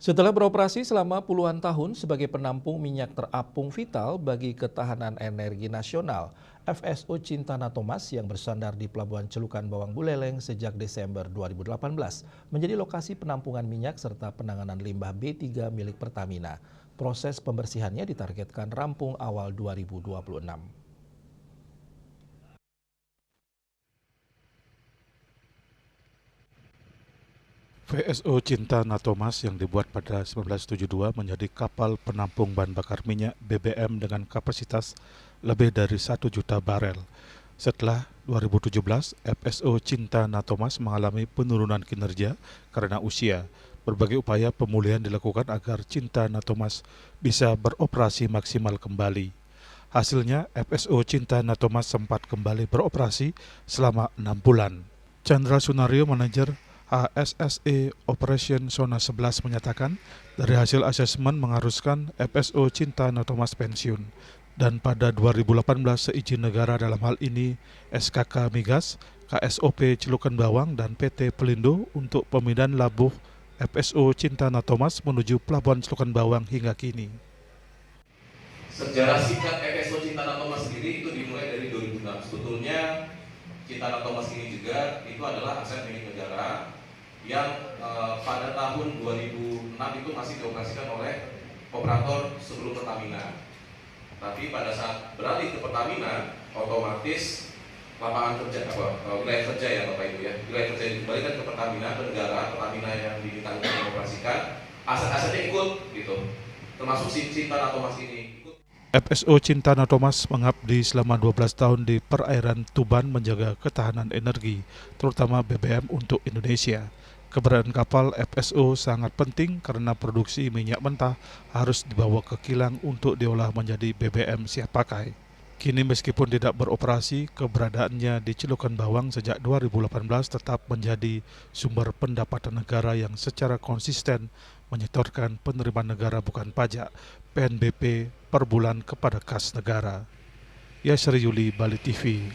Setelah beroperasi selama puluhan tahun sebagai penampung minyak terapung vital bagi ketahanan energi nasional, FSO Cintana Thomas yang bersandar di Pelabuhan Celukan Bawang Buleleng sejak Desember 2018 menjadi lokasi penampungan minyak serta penanganan limbah B3 milik Pertamina. Proses pembersihannya ditargetkan rampung awal 2026. VSO Cintana Thomas yang dibuat pada 1972 menjadi kapal penampung bahan bakar minyak BBM dengan kapasitas lebih dari 1 juta barel. Setelah 2017, FSO Cintana Thomas mengalami penurunan kinerja karena usia. Berbagai upaya pemulihan dilakukan agar Cintana Thomas bisa beroperasi maksimal kembali. Hasilnya, FSO Cintana Thomas sempat kembali beroperasi selama 6 bulan. Chandra Sunario, manajer HSSE Operation Zona 11 menyatakan dari hasil asesmen mengharuskan FSO Cintana Thomas pensiun dan pada 2018 seizin negara dalam hal ini SKK Migas, KSOP Celukan Bawang dan PT Pelindo untuk pemindahan labuh FSO Cintana Thomas menuju Pelabuhan Celukan Bawang hingga kini. Sejarah singkat FSO Cintana Thomas sendiri itu dimulai dari 2006. Sebetulnya Cintana Thomas ini juga itu adalah aset milik negara yang pada tahun 2006 itu masih dioperasikan oleh operator sebelum Pertamina. Tapi pada saat beralih ke Pertamina, otomatis lapangan kerja wilayah kerja ya Bapak Ibu ya, wilayah kerja dikembalikan ke Pertamina, ke negara. Pertamina yang diminta untuk mengoperasikan, aset-asetnya ikut gitu, termasuk si Cintana Thomas ini. FSO Cintana Thomas mengabdi selama 12 tahun di perairan Tuban menjaga ketahanan energi, terutama BBM untuk Indonesia. Keberadaan kapal FSO sangat penting karena produksi minyak mentah harus dibawa ke kilang untuk diolah menjadi BBM siap pakai. Kini meskipun tidak beroperasi, keberadaannya di Celukan Bawang sejak 2018 tetap menjadi sumber pendapatan negara yang secara konsisten menyetorkan penerimaan negara bukan pajak (PNBP) per bulan kepada kas negara. Yasri Yuli, Bali TV.